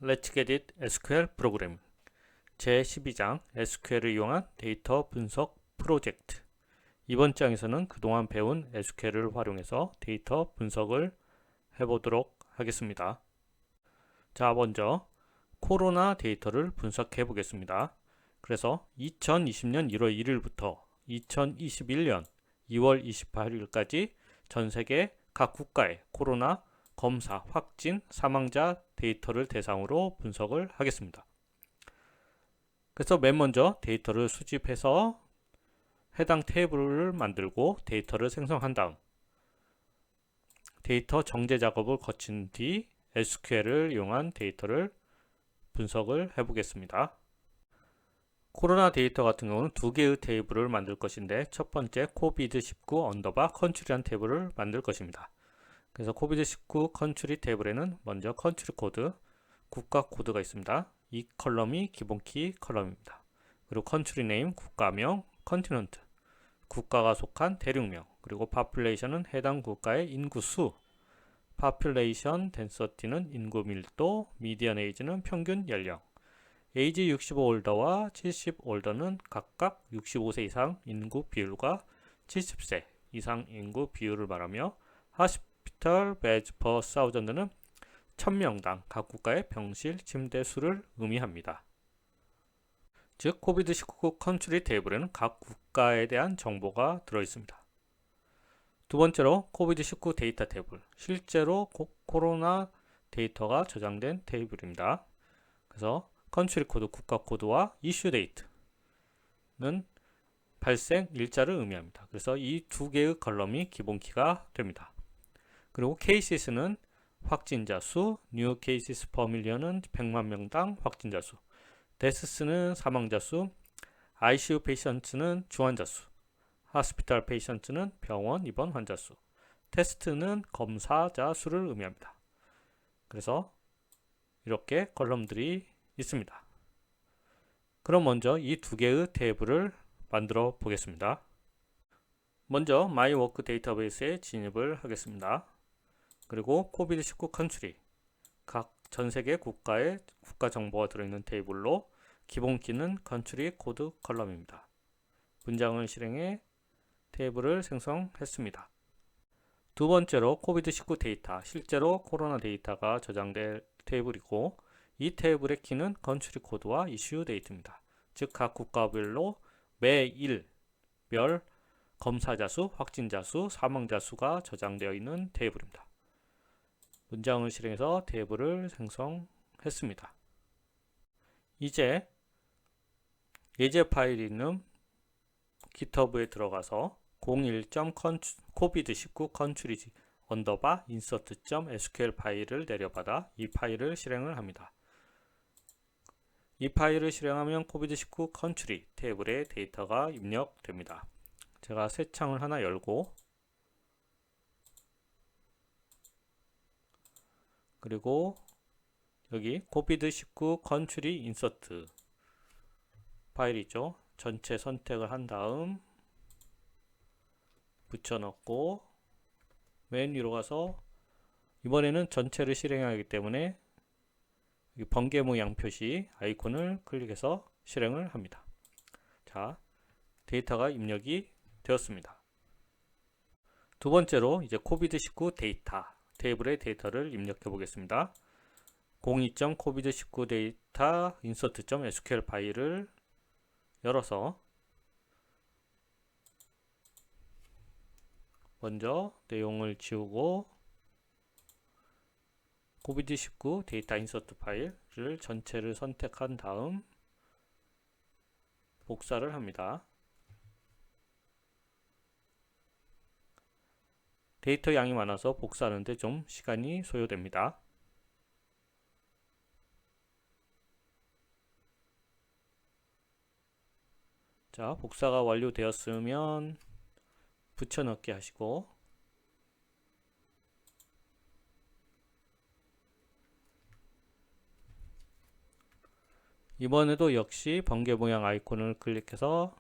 Let's Get It SQL 프로그래밍 제12장 SQL을 이용한 데이터 분석 프로젝트. 이번 장에서는 그동안 배운 SQL을 활용해서 데이터 분석을 해보도록 하겠습니다. 자, 먼저 코로나 데이터를 분석해 보겠습니다. 그래서 2020년 1월 1일부터 2021년 2월 28일까지 전 세계 각 국가의 코로나 검사, 확진, 사망자 데이터를 대상으로 분석을 하겠습니다. 그래서 맨 먼저 데이터를 수집해서 해당 테이블을 만들고 데이터를 생성한 다음 데이터 정제 작업을 거친 뒤 SQL을 이용한 데이터를 분석을 해보겠습니다. 코로나 데이터 같은 경우는 두 개의 테이블을 만들 것인데 첫 번째 COVID-19 언더바 컨트리란 테이블을 만들 것입니다. 그래서 COVID-19 컨트리 테이블에는 먼저 컨트리 코드, 국가 코드가 있습니다. 이 컬럼이 기본키 컬럼입니다. 그리고 컨트리 네임, 국가명, 컨티넌트, 국가가 속한 대륙명, 그리고 파퓰레이션은 해당 국가의 인구수, 파퓰레이션 덴서티는 인구 밀도, 미디언 에이지는 평균 연령, 에이지 65 올더와 70 올더는 각각 65세 이상 인구 비율과 70세 이상 인구 비율을 말하며 하스피털 베즈 퍼 사우전드는 1000명당 각 국가의 병실 침대 수를 의미합니다. 즉 코비드-19 컨트리 테이블에는 각 국가에 대한 정보가 들어있습니다. 두 번째로 코비드-19 데이터 테이블, 실제로 코로나 데이터가 저장된 테이블입니다. 그래서 컨트리 코드, 국가 코드와 이슈 데이트는 발생 일자를 의미합니다. 그래서 이 두 개의 컬럼이 기본키가 됩니다. 그리고 케이시스는 확진자 수, 뉴 케이시스 퍼 밀리언은 100만 명당 확진자 수, 데스스는 사망자 수, ICU 페이션트는 중환자 수, 하스피탈 페이션트는 병원 입원 환자 수, 테스트는 검사자 수를 의미합니다. 그래서 이렇게 컬럼들이 있습니다. 그럼 먼저 이 두 개의 테이블을 만들어 보겠습니다. 먼저 마이워크 데이터베이스에 진입을 하겠습니다. 그리고 코비드-19 컨트리, 각 전세계 국가의 국가 정보가 들어있는 테이블로 기본키는 컨트리 코드 컬럼입니다. 문장을 실행해 테이블을 생성했습니다. 두 번째로 코비드-19 데이터, 실제로 코로나 데이터가 저장될 테이블이고 이 테이블의 키는 컨트리 코드와 이슈 데이트입니다. 즉 각 국가별로 매일별 검사자 수, 확진자 수, 사망자 수가 저장되어 있는 테이블입니다. 문장을 실행해서 테이블을 생성했습니다. 이제 예제 파일이 있는 GitHub에 들어가서 01.covid19 컨트리 언더바 insert.sql 파일을 내려받아 이 파일을 실행을 합니다. 이 파일을 실행하면 covid19 컨트리 테이블에 데이터가 입력됩니다. 제가 새 창을 하나 열고 그리고 여기 covid19 컨트리 인서트 파일이 있죠. 전체 선택을 한 다음 붙여넣고 맨 위로 가서 이번에는 전체를 실행해야 하기 때문에 번개 모양 표시 아이콘을 클릭해서 실행을 합니다. 자, 데이터가 입력이 되었습니다. 두 번째로 이제 코비드19 데이터 테이블의 데이터를 입력해 보겠습니다. 02.covid19 데이터 insert.sql 파일을 열어서 먼저 내용을 지우고 코비드19 데이터 인서트 파일을 전체를 선택한 다음 복사를 합니다. 데이터 양이 많아서 복사하는데 좀 시간이 소요됩니다. 자, 복사가 완료되었으면 붙여넣기 하시고 이번에도 역시 번개 모양 아이콘을 클릭해서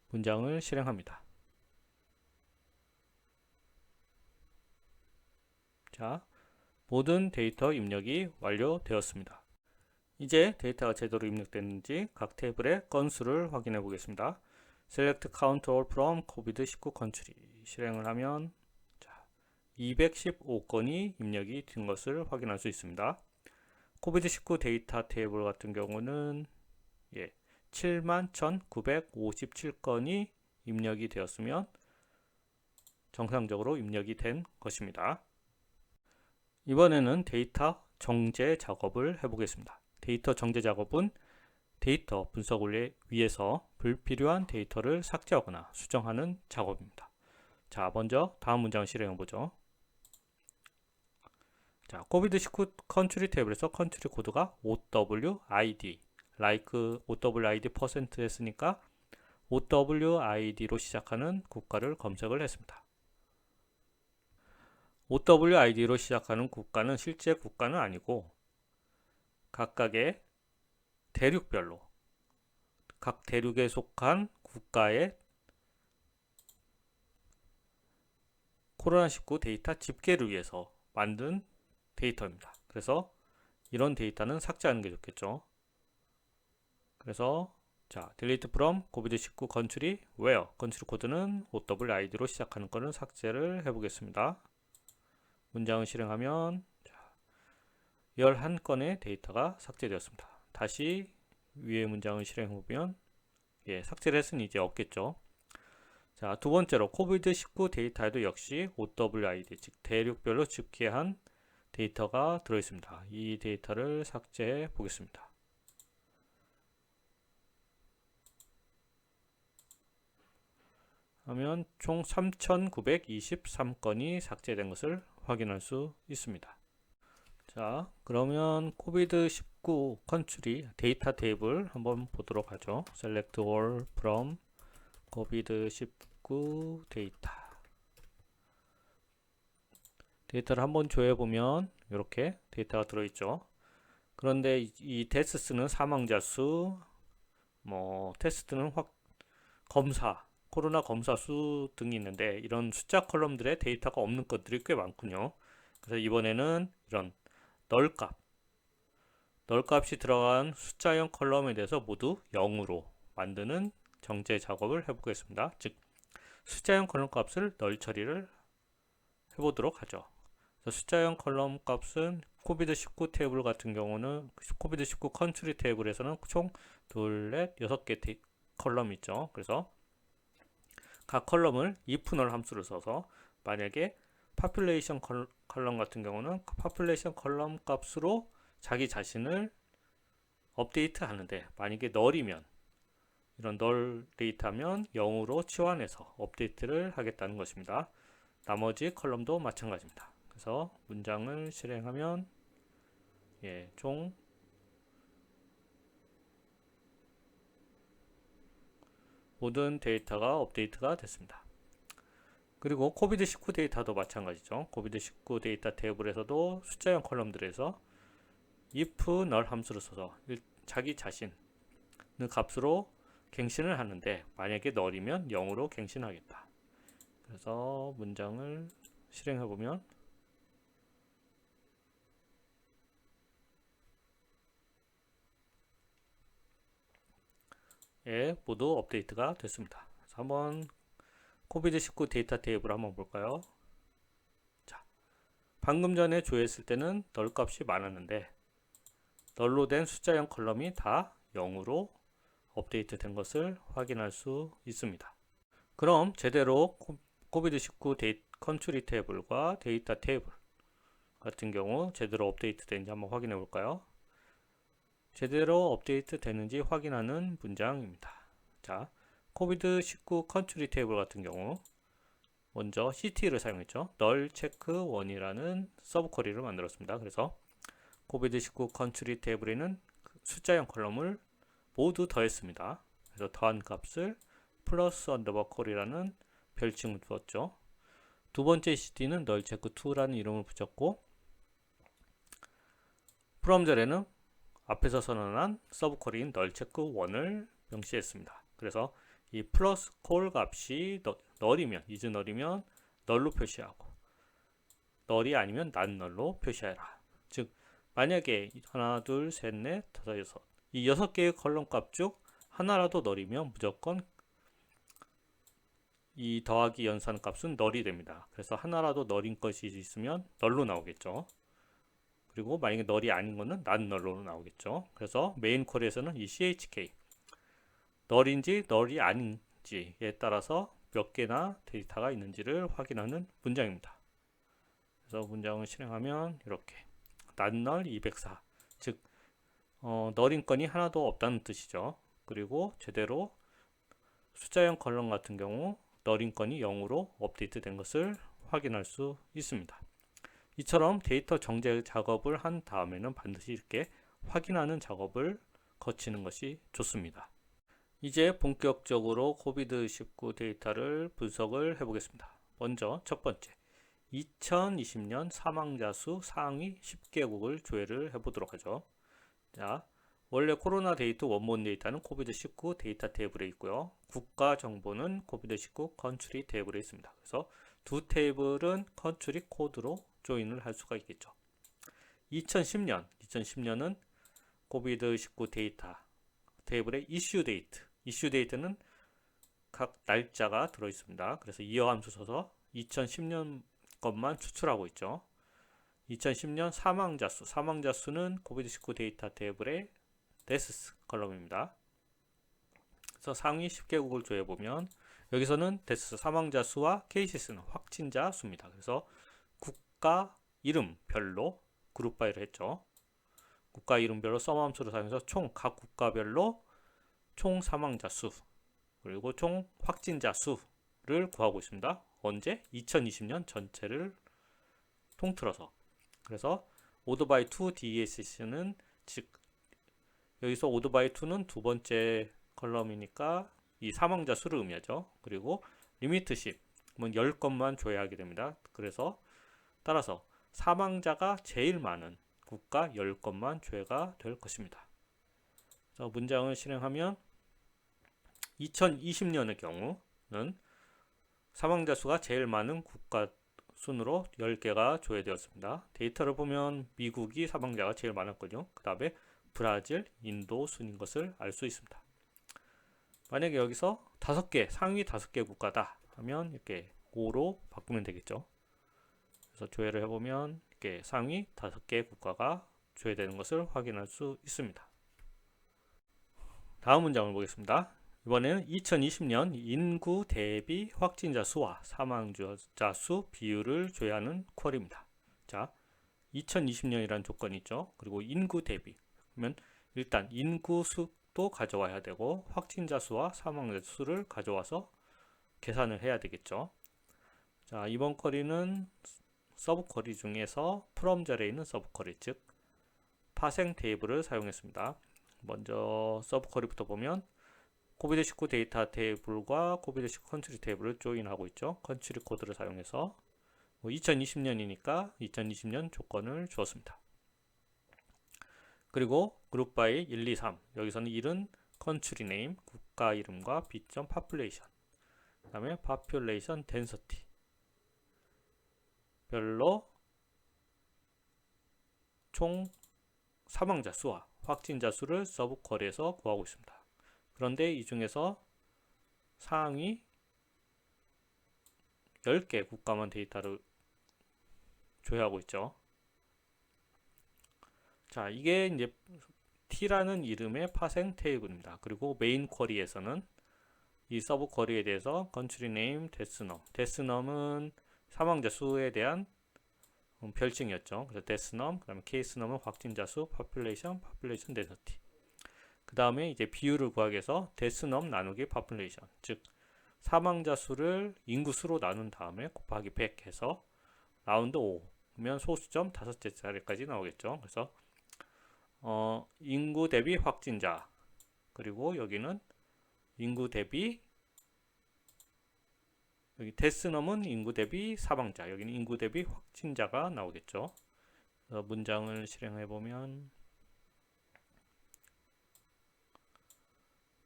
문장을 실행합니다. 자, 모든 데이터 입력이 완료되었습니다. 이제 데이터가 제대로 입력됐는지 각 테이블의 건수를 확인해 보겠습니다. Select Count All from COVID-19 Country 실행을 하면 215건이 입력이 된 것을 확인할 수 있습니다. COVID-19 데이터 테이블 같은 경우는 71,957건이 입력이 되었으면 정상적으로 입력이 된 것입니다. 이번에는 데이터 정제 작업을 해보겠습니다. 데이터 정제 작업은 데이터 분석을 위해서 불필요한 데이터를 삭제하거나 수정하는 작업입니다. 자, 먼저 다음 문장을 실행해 보죠. 자, COVID-19 컨트리 테이블에서 컨트리 코드가 OWID, like OWID % 했으니까 OWID로 시작하는 국가를 검색을 했습니다. OWID로 시작하는 국가는 실제 국가는 아니고 각각의 대륙별로 각 대륙에 속한 국가의 코로나19 데이터 집계를 위해서 만든 데이터입니다. 그래서 이런 데이터는 삭제하는 게 좋겠죠. 그래서 자, delete from COVID-19 country where 컨트리 코드는 OWID로 시작하는 거는 삭제를 해보겠습니다. 문장을 실행하면 11건의 데이터가 삭제되었습니다. 다시 위의 문장을 실행해보면 삭제를 했으니 이제 없겠죠. 자, 두 번째로 COVID-19 데이터에도 역시 OWID, 즉 대륙별로 집계한 데이터가 들어있습니다. 이 데이터를 삭제해 보겠습니다. 하면 총 3,923건이 삭제된 것을 확인할 수 있습니다. 자, 그러면 COVID-19 컨트리 데이터 테이블 한번 보도록 하죠. Select all from COVID-19 데이터. 데이터를 한번 조회해 보면 이렇게 데이터가 들어있죠. 그런데 이 데스는 사망자 수, 테스트는 검사, 코로나 검사 수 등이 있는데 이런 숫자 컬럼들의 데이터가 없는 것들이 꽤 많군요. 그래서 이번에는 이런 널값이 들어간 숫자형 컬럼에 대해서 모두 0으로 만드는 정제 작업을 해보겠습니다. 즉 숫자형 컬럼 값을 널 처리를 해보도록 하죠. 숫자형 컬럼 값은 COVID-19 테이블 같은 경우는 COVID-19 컨트리 테이블에서는 총 6개 컬럼이 있죠. 그래서 각 컬럼을 if null 함수를 써서 만약에 population 컬럼 같은 경우는 population 컬럼 값으로 자기 자신을 업데이트 하는데 만약에 null이면 이런 null 데이터면 0으로 치환해서 업데이트를 하겠다는 것입니다. 나머지 컬럼도 마찬가지입니다. 그래서 문장을 실행하면 총 모든 데이터가 업데이트가 됐습니다. 그리고 COVID-19 데이터도 마찬가지죠. COVID-19 데이터 테이블에서도 숫자형 컬럼들에서 if null 함수를 써서 자기 자신의 값으로 갱신을 하는데 만약에 null이면 0으로 갱신하겠다. 그래서 문장을 실행해 보면 모두 업데이트가 됐습니다. 그래서 한번 COVID-19 데이터 테이블 한번 볼까요? 자, 방금 전에 조회했을 때는 널 값이 많았는데 널로 된 숫자형 컬럼이 다 0으로 업데이트 된 것을 확인할 수 있습니다. 그럼 제대로 COVID-19 컨트리 테이블과 데이터 테이블 같은 경우 제대로 업데이트 되는지 한번 확인해 볼까요? 제대로 업데이트 되는지 확인하는 문장입니다. 자, COVID-19 컨트리 테이블 같은 경우 먼저 ct를 사용했죠. null check 1이라는 서브 쿼리를 만들었습니다. 그래서 COVID-19 컨트리 테이블에는 숫자형 컬럼을 모두 더했습니다. 그래서 더한 값을 플러스 언더바 쿼리라는 별칭을 두었죠. 두 번째 ct는 null check 2라는 이름을 붙였고 from 절에는 앞에서 선언한 서브 쿼리인 null check 1을 명시했습니다. 그래서 이 플러스 콜 값이 null이면 is null이면 null로 표시하고 null이 아니면 not null로 표시해라. 즉 만약에 하나, 둘, 셋, 넷, 다섯, 여섯 이 6개의 컬럼 값 중 하나라도 널이면 무조건 이 더하기 연산 값은 널이 됩니다. 그래서 하나라도 널인 것이 있으면 널로 나오겠죠. 그리고 만약에 널이 아닌 거는 난 널로 나오겠죠. 그래서 메인 쿼리에서는 이 chk 널인지 널이 아닌지에 따라서 몇 개나 데이터가 있는지를 확인하는 문장입니다. 그래서 문장을 실행하면 이렇게 난널 204 즉 널인 건이 하나도 없다는 뜻이죠. 그리고 제대로 숫자형 컬럼 같은 경우 널인 건이 0으로 업데이트 된 것을 확인할 수 있습니다. 이처럼 데이터 정제 작업을 한 다음에는 반드시 이렇게 확인하는 작업을 거치는 것이 좋습니다. 이제 본격적으로 코비드-19 데이터를 분석을 해보겠습니다. 먼저 첫 번째, 2020년 사망자 수 상위 10개국을 조회를 해보도록 하죠. 자, 원래 코로나 데이터 원본 데이터는 코비드-19 데이터 테이블에 있고요. 국가 정보는 코비드-19 컨트리 테이블에 있습니다. 그래서 두 테이블은 컨트리 코드로 조인을 할 수가 있겠죠. 2010년은 코비드-19 데이터 테이블의 이슈 데이트는 각 날짜가 들어 있습니다. 그래서 이어 함수 써서 2010년 것만 추출하고 있죠. 2010년 사망자 수는 코비드-19 데이터 테이블의 데스스 컬럼입니다. 그래서 상위 10개국을 조회해보면 여기서는 데스스 사망자 수와 케이시스는 확진자 수입니다. 그래서 국가 이름별로 그룹 바이를 했죠. 국가 이름별로 썸 함수를 사용해서 총 각 국가별로 총 사망자 수 그리고 총 확진자 수를 구하고 있습니다. 언제? 2020년 전체를 통틀어서. 그래서 오더바이2 DESC는 즉 여기서 오더바이2는 두 번째 컬럼이니까 이 사망자 수를 의미하죠. 그리고 리미트 10은 10건만 조회하게 됩니다. 그래서 따라서 사망자가 제일 많은 국가 10건만 조회가 될 것입니다. 그래서 문장을 실행하면 2020년의 경우는 사망자 수가 제일 많은 국가 순으로 10개가 조회되었습니다. 데이터를 보면 미국이 사망자가 제일 많았거든요. 그 다음에 브라질, 인도 순인 것을 알 수 있습니다. 만약에 여기서 5개, 상위 5개 국가다 하면 이렇게 5로 바꾸면 되겠죠. 그래서 조회를 해보면 이렇게 상위 5개 국가가 조회되는 것을 확인할 수 있습니다. 다음 문장을 보겠습니다. 이번에는 2020년 인구 대비 확진자 수와 사망자 수 비율을 조회하는 쿼리입니다. 자, 2020년이라는 조건이 있죠. 그리고 인구 대비. 그러면 일단 인구 수도 가져와야 되고 확진자 수와 사망자 수를 가져와서 계산을 해야 되겠죠. 자, 이번 쿼리는 서브 쿼리 중에서 from 자리에 있는 서브 쿼리, 즉 파생 테이블을 사용했습니다. 먼저 서브 쿼리부터 보면 코비드-19 데이터 테이블과 코비드-19 컨트리 테이블을 조인하고 있죠. 컨트리 코드를 사용해서 2020년이니까 2020년 조건을 주었습니다. 그리고 그룹 바이 1, 2, 3 여기서는 1은 컨트리 네임 국가 이름과 b.population 그 다음에 population density 별로 총 사망자 수와 확진자 수를 서브 쿼리에서 구하고 있습니다. 그런데 이 중에서 상위 10개 국가만 데이터를 조회하고 있죠. 자, 이게 이제 T라는 이름의 파생 테이블입니다. 그리고 메인 쿼리에서는 이 서브 쿼리에 대해서 country name 데스넘은 사망자 수에 대한 별칭이었죠. 그래서 데스넘, 그 다음에 케이스넘은 확진자 수, population density. 그 다음에 이제 비율을 구하기 위해서 데스넘 나누기 population, 즉 사망자 수를 인구수로 나눈 다음에 곱하기 100 해서 라운드 5 그러면 소수점 5째 자리까지 나오겠죠. 그래서 인구 대비 확진자, 그리고 여기는 인구 대비, 여기 데스넘은 인구 대비 사망자, 여기는 인구 대비 확진자가 나오겠죠. 그래서 문장을 실행해 보면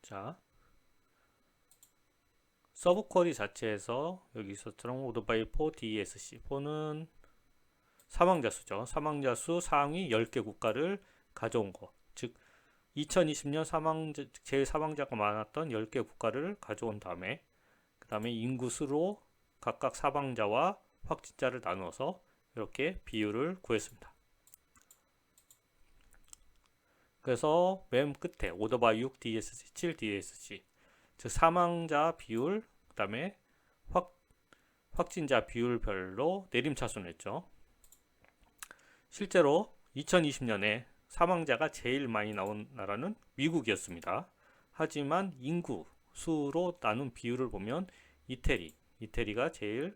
자, 서브 쿼리 자체에서 여기서처럼 order by 4 DESC 4는 사망자 수죠. 사망자 수 상위 10개 국가를 가져온 거. 즉 2020년 제일 사망자가 많았던 10개 국가를 가져온 다음에 그 다음에 인구수로 각각 사망자와 확진자를 나누어서 이렇게 비율을 구했습니다. 그래서 맨 끝에 오더바 6 DSC 7 DSC 즉 사망자 비율 그 다음에 확진자 비율별로 내림차순을 했죠. 실제로 2020년에 사망자가 제일 많이 나온 나라는 미국이었습니다. 하지만 인구 수로 나눈 비율을 보면 이태리가 제일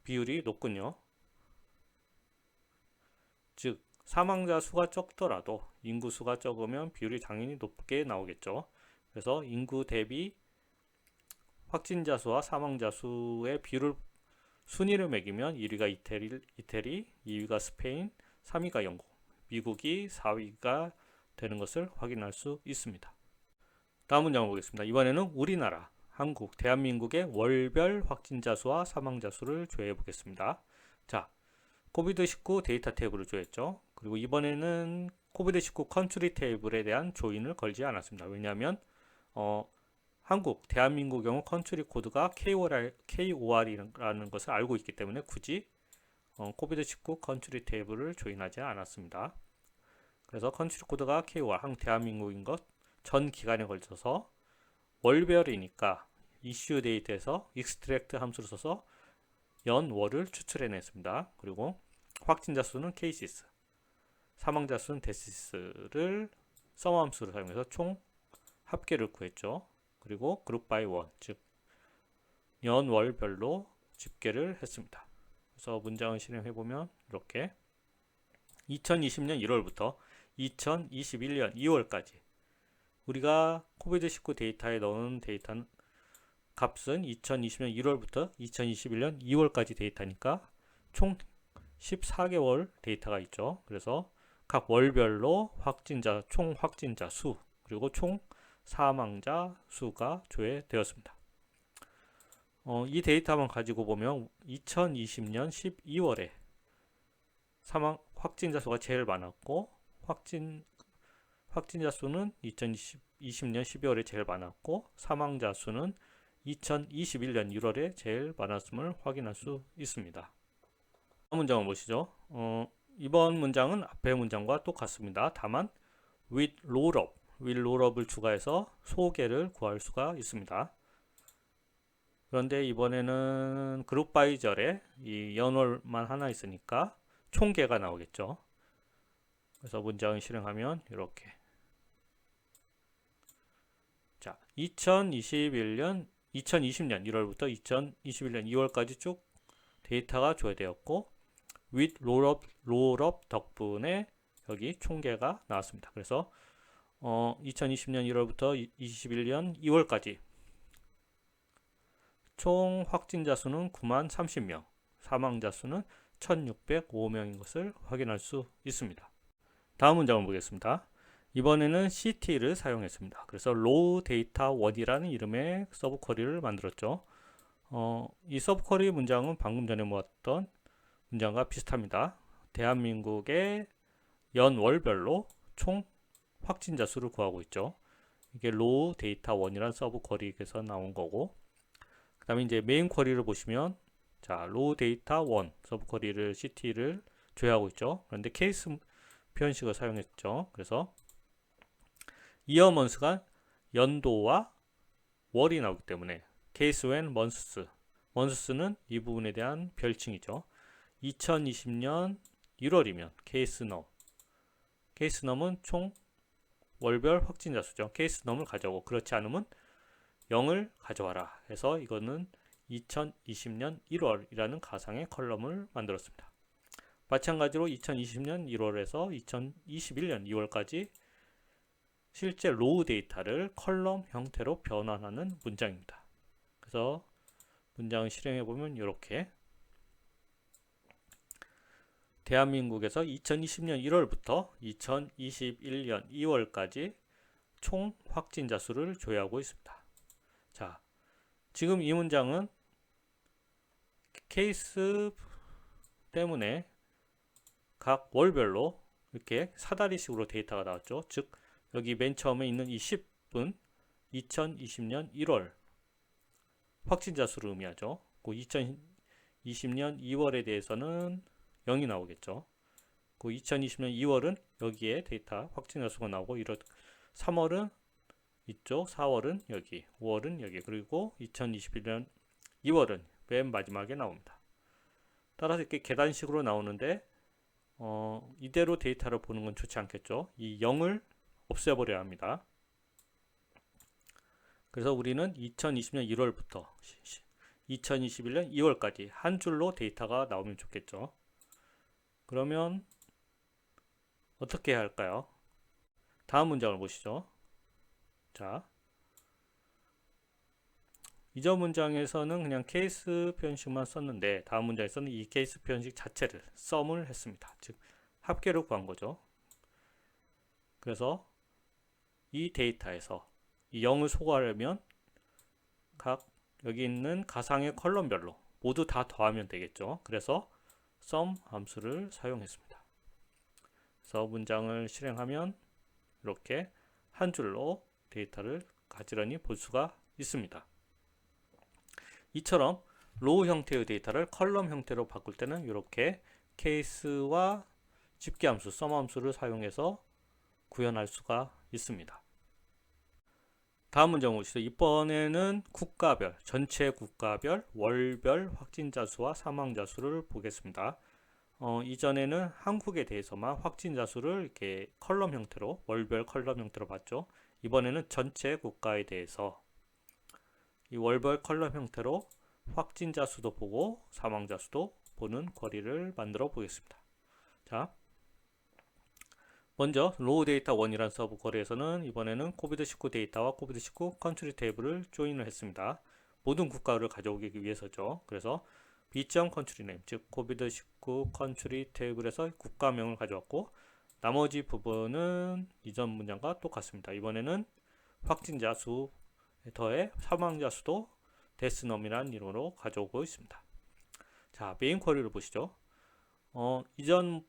비율이 높군요. 즉 사망자 수가 적더라도 인구 수가 적으면 비율이 당연히 높게 나오겠죠. 그래서 인구 대비 확진자 수와 사망자 수의 비율을 순위를 매기면 1위가 이태리, 2위가 스페인, 3위가 영국, 미국이 4위가 되는 것을 확인할 수 있습니다. 다음 문장 보겠습니다. 이번에는 우리나라, 한국, 대한민국의 월별 확진자 수와 사망자 수를 조회해 보겠습니다. 자, 코비드-19 데이터 테이블을 조회했죠. 그리고 이번에는 코비드-19 컨트리 테이블에 대한 조인을 걸지 않았습니다. 왜냐하면 한국, 대한민국 경우 컨트리 코드가 KOR이라는 것을 알고 있기 때문에 굳이 코비드-19 컨트리 테이블을 조인하지 않았습니다. 그래서 컨트리 코드가 KOR, 대한민국인 것 전 기간에 걸쳐서 월별이니까 이슈 데이터에서 익스트랙트 함수를 써서 연월을 추출해냈습니다. 그리고 확진자 수는 케이시스, 사망자 수는 데시스를 썸 함수를 사용해서 총 합계를 구했죠. 그리고 그룹 바이 원, 즉 연월별로 집계를 했습니다. 그래서 문장을 실행해보면 이렇게 2020년 1월부터 2021년 2월까지 우리가 코비드-19 데이터에 넣은 데이터 값은 2020년 1월부터 2021년 2월까지 데이터니까 총 14개월 데이터가 있죠. 그래서 각 월별로 총 확진자 수 그리고 총 사망자 수가 조회되었습니다. 이 데이터만 가지고 보면 2020년 12월에 확진자 수가 제일 많았고 확진자 수는 2020년 12월에 제일 많았고 사망자 수는 2021년 1월에 제일 많았음을 확인할 수 있습니다. 다음 문장을 보시죠. 이번 문장은 앞의 문장과 똑같습니다. 다만 with rollup, 을 추가해서 소개를 구할 수가 있습니다. 그런데 이번에는 그룹 바이 절에 이 연월만 하나 있으니까 총계가 나오겠죠. 그래서 문장을 실행하면 이렇게 자, 2020년 1월부터 2021년 2월까지 쭉 데이터가 조회되었고 with rollup 덕분에 여기 총계가 나왔습니다. 그래서 2020년 1월부터 2021년 2월까지 총 확진자 수는 9만 30명, 사망자 수는 1605명인 것을 확인할 수 있습니다. 다음 문장을 보겠습니다. 이번에는 CT를 사용했습니다. 그래서 로우 데이터 1이라는 이름의 서브 쿼리를 만들었죠. 이 서브 쿼리 문장은 방금 전에 모았던 문장과 비슷합니다. 대한민국의 연월별로 총 확진자 수를 구하고 있죠. 이게 로우 데이터 1이라는 서브 쿼리에서 나온 거고, 그 다음에 이제 메인 쿼리를 보시면 자, 로우 데이터 1 서브 쿼리를 CT를 조회하고 있죠. 그런데 케이스 표현식을 사용했죠. 그래서 이어먼스가 연도와 월이 나오기 때문에 케이스 웬 먼스는 이 부분에 대한 별칭이죠. 2020년 1월이면 케이스 넘은 총 월별 확진자 수죠. 케이스 넘을 가져오고 그렇지 않으면 0을 가져와라 해서 이거는 2020년 1월이라는 가상의 컬럼을 만들었습니다. 마찬가지로 2020년 1월에서 2021년 2월까지 실제 로우 데이터를 컬럼 형태로 변환하는 문장입니다. 그래서 문장을 실행해 보면 이렇게 대한민국에서 2020년 1월부터 2021년 2월까지 총 확진자 수를 조회하고 있습니다. 자, 지금 이 문장은 케이스 때문에 각 월별로 이렇게 사다리식으로 데이터가 나왔죠. 즉 여기 맨 처음에 있는 이 10분 2020년 1월 확진자 수를 의미하죠. 그 2020년 2월에 대해서는 0이 나오겠죠. 그 2020년 2월은 여기에 데이터 확진자 수가 나오고 3월은 이쪽, 4월은 여기, 5월은 여기, 그리고 2021년 2월은 맨 마지막에 나옵니다. 따라서 이렇게 계단식으로 나오는데 이대로 데이터를 보는 건 좋지 않겠죠. 이 0을 없애버려야 합니다. 그래서 우리는 2020년 1월부터 2021년 2월까지 한 줄로 데이터가 나오면 좋겠죠. 그러면 어떻게 해야 할까요? 다음 문장을 보시죠. 자, 이전 문장에서는 그냥 케이스 표현식만 썼는데 다음 문장에서는 이 케이스 표현식 자체를 썸을 했습니다. 즉 합계를 구한 거죠. 그래서 이 데이터에서 이 0을 소거하려면 각 여기 있는 가상의 컬럼별로 모두 다 더하면 되겠죠. 그래서 sum 함수를 사용했습니다. 그래서 문장을 실행하면 이렇게 한 줄로 데이터를 가지런히 볼 수가 있습니다. 이처럼 로우 형태의 데이터를 컬럼 형태로 바꿀 때는 이렇게 케이스와 집계함수, sum 함수를 사용해서 구현할 수가 있습니다. 다음 문장 보시죠. 이번에는 국가별, 전체 국가별, 월별 확진자 수와 사망자 수를 보겠습니다. 이전에는 한국에 대해서만 확진자 수를 이렇게 컬럼 형태로, 월별 컬럼 형태로 봤죠. 이번에는 전체 국가에 대해서 이 월별 컬럼 형태로 확진자 수도 보고 사망자 수도 보는 쿼리를 만들어 보겠습니다. 자, 먼저 로우 데이터 1이라는 서브 쿼리에서는 이번에는 코비드19 데이터와 코비드19 컨트리 테이블을 조인을 했습니다. 모든 국가를 가져오기 위해서죠. 그래서 b.country name, 즉 코비드19 컨트리 테이블에서 국가명을 가져왔고 나머지 부분은 이전 문장과 똑같습니다. 이번에는 확진자 수 더해 사망자 수도 데스넘이라는 이름으로 가져오고 있습니다. 자, 메인 쿼리를 보시죠. 이전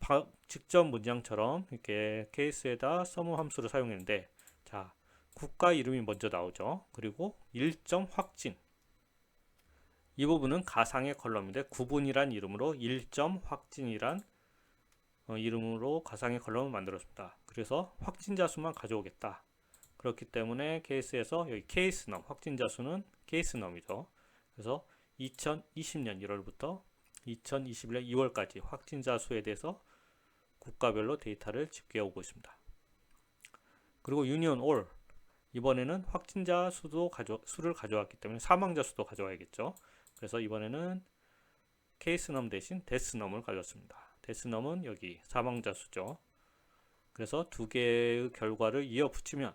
직전 문장처럼 이렇게 케이스에다 sum 함수를 사용했는데, 자, 국가 이름이 먼저 나오죠. 그리고 일점 확진. 이 부분은 가상의 컬럼인데 구분이란 이름으로 일점 확진이란 이름으로 가상의 컬럼을 만들었습니다. 그래서 확진자 수만 가져오겠다. 그렇기 때문에 케이스에서 여기 케이스넘, 확진자 수는 케이스넘이죠. 그래서 2020년 1월부터 2021년 2월까지 확진자 수에 대해서 국가별로 데이터를 집계해 오고 있습니다. 그리고 유니온 올, 이번에는 확진자 수를 가져왔기 때문에 사망자 수도 가져와야겠죠. 그래서 이번에는 케이스넘 대신 데스넘을 가져왔습니다. 데스넘은 여기 사망자 수죠. 그래서 두 개의 결과를 이어 붙이면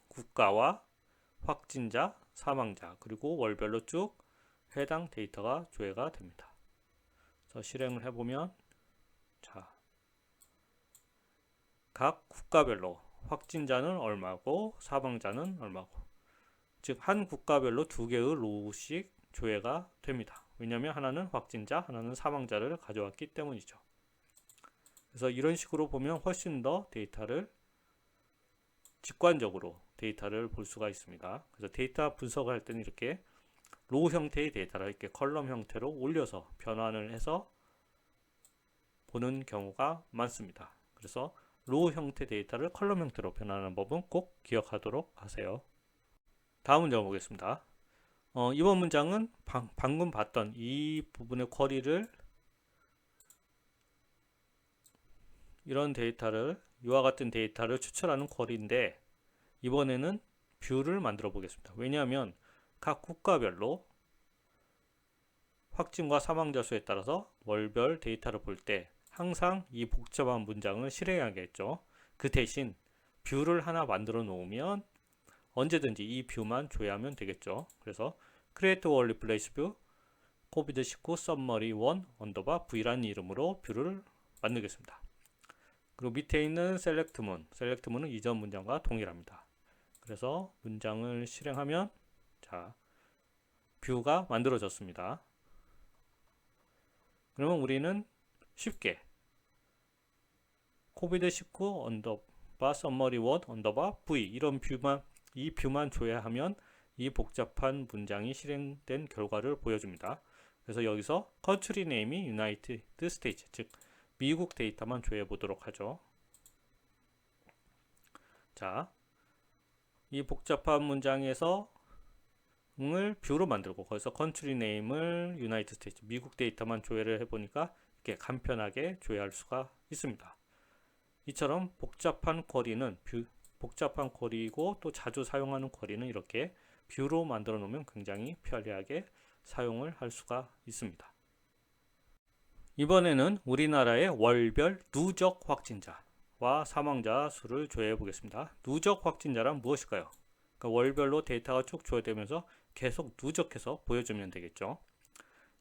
국가와 확진자, 사망자, 그리고 월별로 쭉 해당 데이터가 조회가 됩니다. 그래서 실행을 해보면, 자, 각 국가별로 확진자는 얼마고 사망자는 얼마고, 즉 한 국가별로 두 개의 로우씩 조회가 됩니다. 왜냐하면 하나는 확진자, 하나는 사망자를 가져왔기 때문이죠. 그래서 이런 식으로 보면 훨씬 더 데이터를 직관적으로 데이터를 볼 수가 있습니다. 그래서 데이터 분석을 할 때는 이렇게 로우 형태의 데이터를 이렇게 컬럼 형태로 올려서 변환을 해서 보는 경우가 많습니다. 그래서 로우 형태 데이터를 컬럼 형태로 변환하는 법은 꼭 기억하도록 하세요. 다음 문장 보겠습니다. 이번 문장은 방금 봤던 이 부분의 쿼리를 이런 데이터를 이와 같은 데이터를 추출하는 쿼리인데 이번에는 뷰를 만들어 보겠습니다. 왜냐하면 각 국가별로 확진과 사망자 수에 따라서 월별 데이터를 볼 때 항상 이 복잡한 문장을 실행해야겠죠. 그 대신 뷰를 하나 만들어 놓으면 언제든지 이 뷰만 조회하면 되겠죠. 그래서 create or replace view covid19 summary 1 언더바 v라는 이름으로 뷰를 만들겠습니다. 그리고 밑에 있는 select moon은 이전 문장과 동일합니다. 그래서 문장을 실행하면, 자, 뷰가 만들어졌습니다. 그러면 우리는 쉽게 코비드19 언더바 서머리 원 언더바 v 이런 이 뷰만 줘야 하면 이 복잡한 문장이 실행된 결과를 보여줍니다. 그래서 여기서 컨트리 네임이 유나이티드 스테이츠, 즉 미국 데이터만 조회해 보도록 하죠. 자, 이 복잡한 문장에서 을 뷰로 만들고 거기서 컨트리 네임을 유나이티드 스테이츠, 미국 데이터만 조회를 해보니까 이렇게 간편하게 조회할 수가 있습니다. 이처럼 복잡한 쿼리이고 또 자주 사용하는 쿼리는 이렇게 뷰로 만들어 놓으면 굉장히 편리하게 사용을 할 수가 있습니다. 이번에는 우리나라의 월별 누적 확진자와 사망자 수를 조회해 보겠습니다. 누적 확진자란 무엇일까요? 그러니까 월별로 데이터가 쭉 조회되면서 계속 누적해서 보여주면 되겠죠.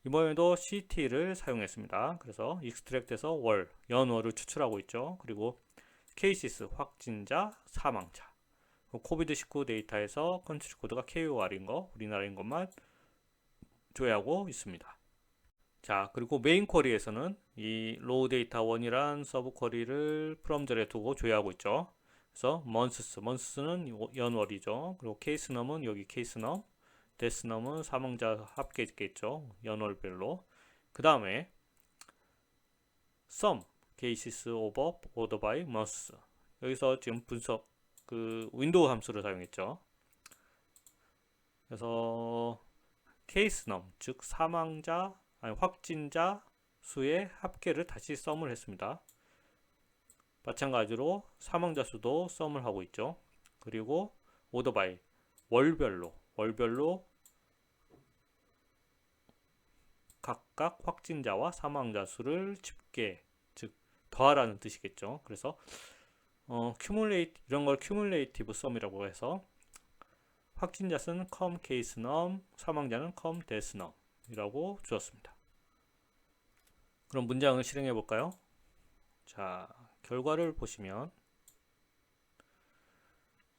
이번에도 CT를 사용했습니다. 그래서 익스트랙트에서 연월을 추출하고 있죠. 그리고 케이시스, 확진자, 사망자. 코비드19 데이터에서 컨트리 코드가 KOR인 거, 우리나라인 것만 조회하고 있습니다. 자, 그리고 메인 쿼리에서는 이 로우 데이터 1이란 서브 쿼리를 프롬절에 두고 조회하고 있죠. 그래서 months는 연월이죠. 그리고 케이스넘은 여기 케이스넘, 데스넘은 사망자 합계겠죠. 연월별로. 그 다음에 sum, cases over order by months. 여기서 지금 분석 윈도우 함수를 사용했죠. 그래서 케이스넘, 즉 확진자 수의 합계를 다시 썸을 했습니다. 마찬가지로 사망자 수도 썸을 하고 있죠. 그리고 order by 월별로 각각 확진자와 사망자 수를 집계, 즉 더하라는 뜻이겠죠. 그래서 이런 걸 큐뮬레이티브 썸이라고 해서 확진자 수는 com 케이스 넘, 사망자는 com 데스 넘이라고 주었습니다. 그럼 문장을 실행해 볼까요? 자, 결과를 보시면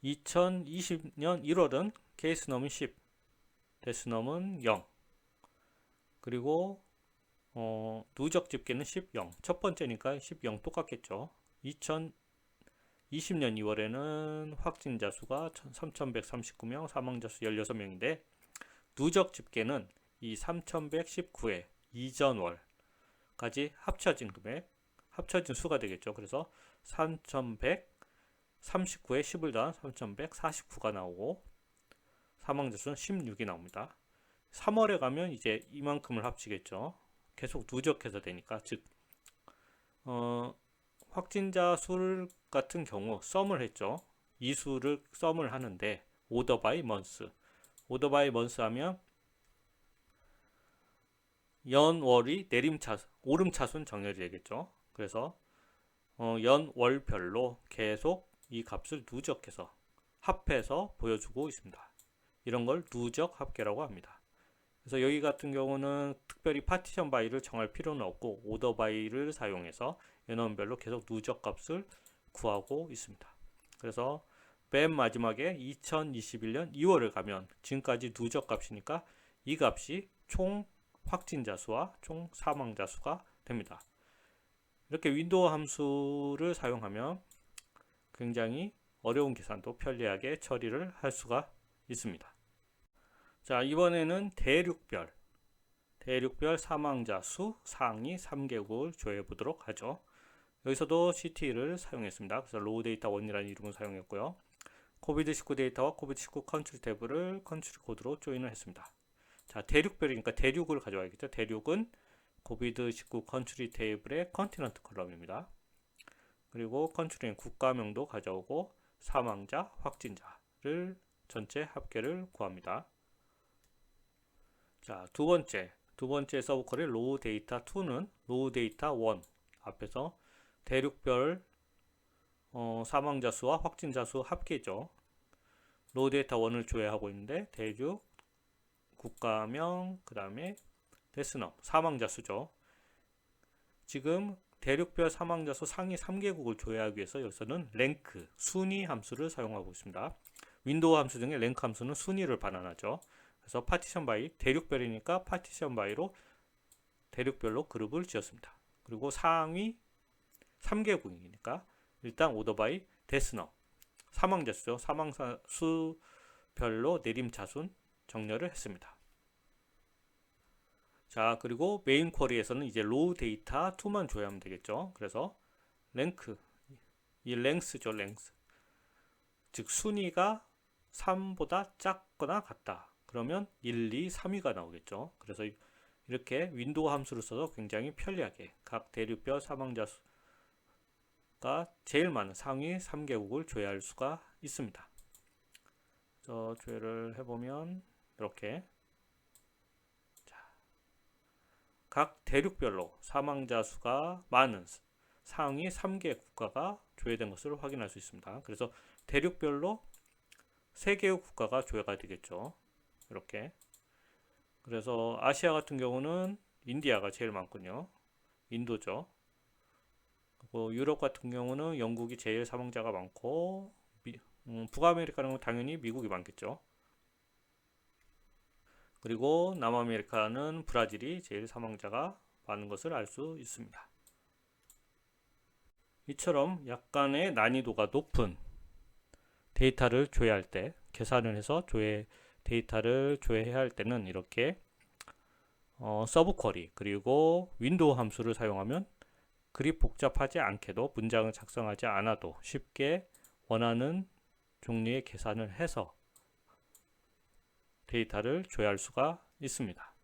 2020년 1월은 케이스 넘은 10, 데스 넘은 0. 그리고 누적 집계는 10, 0. 첫 번째니까 10, 0 똑같겠죠. 2020년 2월에는 확진자 수가 3,139명, 사망자 수 16명인데 누적 집계는 이 3,119회 이전 월까지 합쳐진 수가 되겠죠. 그래서 3,139에 10을 더한 3,149가 나오고 사망자 수는 16이 나옵니다. 3월에 가면 이제 이만큼을 합치겠죠. 계속 누적해서 되니까, 즉 확진자 수 같은 경우 썸을 했죠. 이 수를 썸을 하는데 오더 바이 먼스 하면 연월이 오름차순 정렬이 되겠죠. 그래서 연월별로 계속 이 값을 누적해서 합해서 보여주고 있습니다. 이런 걸 누적 합계라고 합니다. 그래서 여기 같은 경우는 특별히 파티션 바이를 정할 필요는 없고 오더 바이를 사용해서 연원별로 계속 누적 값을 구하고 있습니다. 그래서 맨 마지막에 2021년 2월을 가면 지금까지 누적 값이니까 이 값이 총 확진자 수와 총 사망자 수가 됩니다. 이렇게 윈도우 함수를 사용하면 굉장히 어려운 계산도 편리하게 처리를 할 수가 있습니다. 자, 이번에는 대륙별 사망자 수 상위 3개국을 조회해 보도록 하죠. 여기서도 CT를 사용했습니다. 그래서 로우 데이터 1이라는 이름을 사용했고요. 코비드19 데이터와 코비드19 컨트리 탭을 컨트리 코드로 조인을 했습니다. 자, 대륙별이니까 대륙을 가져와야겠죠. 대륙은 코비드19 컨트리 테이블의 컨티넌트 컬럼입니다. 그리고 컨트리는 국가명도 가져오고 사망자, 확진자를 전체 합계를 구합니다. 자, 두 번째 서브 쿼리 로우 데이터 2는 로우 데이터 1 앞에서 대륙별 사망자 수와 확진자 수 합계죠. 로우 데이터 1을 조회하고 있는데 대륙, 국가명, 그 다음에 데스넘, 사망자 수죠. 지금 대륙별 사망자 수 상위 3개국을 조회하기 위해서 여기서는 랭크, 순위 함수를 사용하고 있습니다. 윈도우 함수 중에 랭크 함수는 순위를 반환하죠. 그래서 파티션 바이, 대륙별이니까 파티션 바이로 대륙별로 그룹을 지었습니다. 그리고 상위 3개국이니까 일단 오토바이 데스너 사망자 수죠. 사망자 수별로 내림차순 정렬을 했습니다. 자, 그리고 메인 쿼리에서는 이제 로우 데이터 2만 조회하면 되겠죠. 그래서 랭크, 이 랭스죠, 랭스. 즉 순위가 3보다 작거나 같다. 그러면 1, 2, 3위가 나오겠죠. 그래서 이렇게 윈도우 함수를 써서 굉장히 편리하게 각 대륙별 사망자 수가 제일 많은 상위 3개국을 조회할 수가 있습니다. 그래서 조회를 해보면 이렇게 각 대륙별로 사망자 수가 많은 상위 3개 국가가 조회된 것을 확인할 수 있습니다. 그래서 대륙별로 3개의 국가가 조회가 되겠죠. 이렇게. 그래서 아시아 같은 경우는 인디아가 제일 많군요. 인도죠. 그리고 유럽 같은 경우는 영국이 제일 사망자가 많고 북아메리카는 당연히 미국이 많겠죠. 그리고 남아메리카는 브라질이 제일 사망자가 많은 것을 알 수 있습니다. 이처럼 약간의 난이도가 높은 데이터를 조회할 때, 계산을 해서 데이터를 조회해야 할 때는 이렇게 서브 쿼리 그리고 윈도우 함수를 사용하면 그리 복잡하지 않게도 문장을 작성하지 않아도 쉽게 원하는 종류의 계산을 해서 데이터를 조회할 수가 있습니다.